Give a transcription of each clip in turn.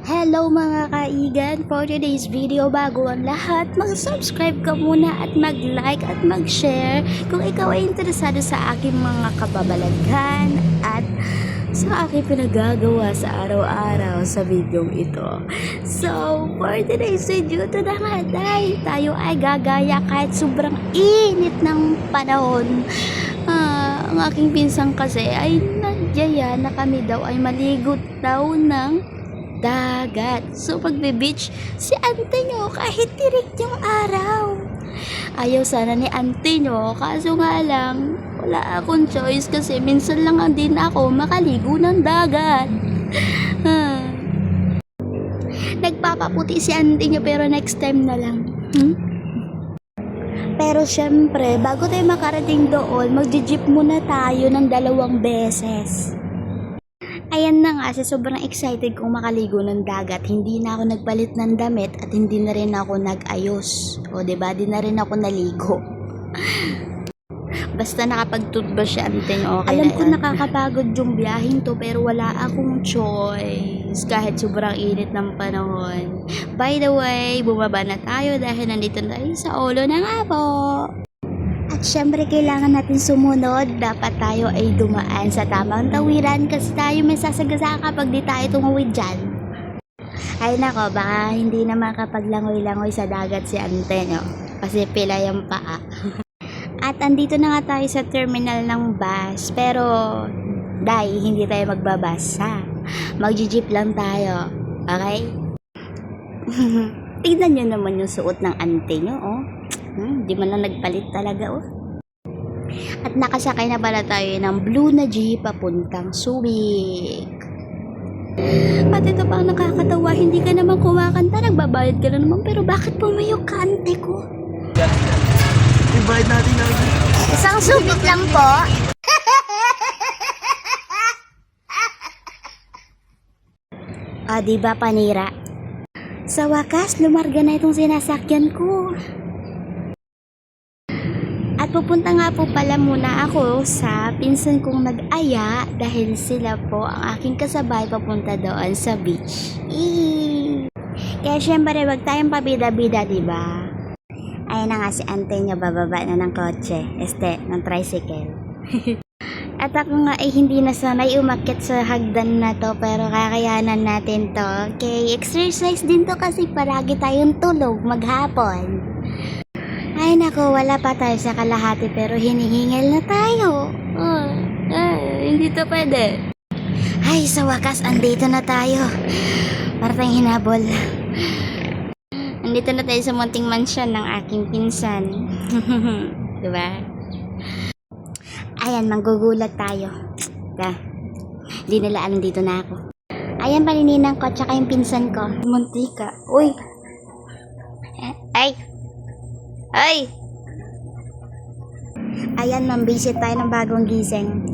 Hello mga kaigan, for today's video bago ang lahat, mag-subscribe ka muna at mag-like at mag-share kung ikaw ay interesado sa aking mga kababalaghan at sa aking pinagagawa sa araw-araw sa videong ito. So, for today's video, ito na nga dahil tayo ay gagaya kahit sobrang init ng panahon. Ang aking pinsang kasi ay nagyaya na kami daw ay maligo daw ng dagat. So pagbe-beach, si ante nyo kahit tirik yung araw. Ayaw sana ni ante nyo, kaso nga lang, wala akong choice kasi minsan lang din ako makaligo ng dagat. Nagpapaputi si ante nyo pero next time na lang. Pero syempre, bago tayo makarating doon, mag-jeep muna tayo ng 2 beses. Ayan na nga, sobrang excited kong makaligo ng dagat. Hindi na ako nagpalit ng damit at hindi na rin ako nag-ayos. O diba, di na rin ako naligo. Basta nakapag-toothbrush siya, ante nyo, okay. Alam ko nakakapagod yung biyaheng to pero wala akong choice. Kahit sobrang init ng panahon. By the way, bumaba na tayo dahil nandito na tayo sa ulo ng Apo. At syempre kailangan natin sumunod, dapat tayo ay dumaan sa tamang tawiran kasi tayo may sasagasa kapag di tayo tumawid dyan. Ay nako, baka hindi na makapaglangoy-langoy sa dagat si ante nyo kasi pila yung paa. At andito na nga tayo sa terminal ng bus, pero dahil hindi tayo magbabas ha, mag-jeep lang tayo, okay? Tignan nyo naman yung suot ng ante nyo, oh. Di man lang nagpalit talaga, oh. At nakasakay na pala tayo ng blue na jeep papuntang Subic. At ito pa ang nakakatawa, hindi ka naman kumakanta, nagbabayad ka na naman, pero bakit pumayo ka, ante ko? Invite natin na Isang Subic lang po. Diba panira? Sa wakas, lumarga na itong sinasakyan ko. At pupunta nga po pala muna ako sa pinsan kong nag-aya dahil sila po ang aking kasabay papunta doon sa beach. Kaya syempre wag tayong pabida-bida, diba? Ayun na nga si ante nyo, bababa na ng kotse, ng tricycle. At ako nga ay hindi na sanay umakyat sa hagdan na to pero kakayanan natin to. Okay, exercise din to kasi palagi tayong tulog maghapon. Ay nako, wala pa tayo sa kalahati pero hinihingal na tayo. Hindi to pwede. Ay, sa wakas, andito na tayo. Para tayong hinabol. Andito na tayo sa munting mansyon ng aking pinsan. Diba? Ayan, manggugulat tayo. Di nila alam dito na ako. Ayan, panininang ko, tsaka yung pinsan ko. Muntika. Uy! Ay! Ay! Ayan, mambisit tayo ng bagong gising.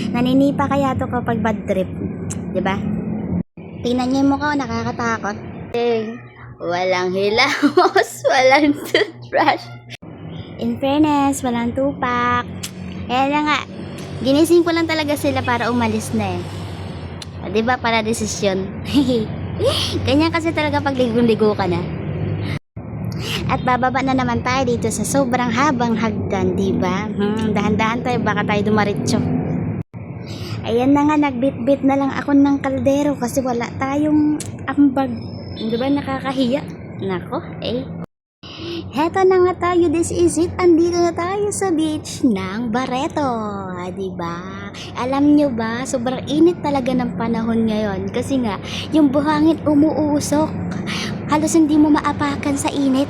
Naninipa kaya to kapag bad trip. Diba? Tingnan niyo yung mukha, nakakatakot. Walang hilamos, walang toothbrush. In fairness, walang tupak. Kaya na nga, ginising ko lang talaga sila para umalis na eh. Diba, para desisyon. Ganyan kasi talaga pag ligo-ligo ka na. At bababa na naman tayo dito sa sobrang habang hagdan, diba? Dahan-dahan tayo, baka tayo dumaritso. Ayan na nga, nagbit-bit na lang ako ng kaldero kasi wala tayong ambag. Diba, nakakahiya? Nako, Heto na nga tayo, this is it. Andito na tayo sa beach ng Barreto, diba? Alam nyo ba, sobrang init talaga ng panahon ngayon kasi nga, yung buhangin umuusok. Halos hindi mo maapakan sa init.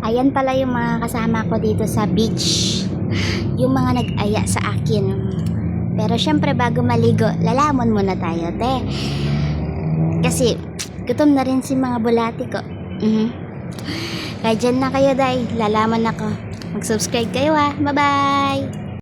Ayan pala yung mga kasama ko dito sa beach. Yung mga nag-aya sa akin. Pero syempre bago maligo, lalamon muna tayo, te. Kasi gutom na rin si mga bulati ko. Kaya dyan na kayo, day. Lalaman ako. Mag-subscribe kayo, ha. Bye-bye!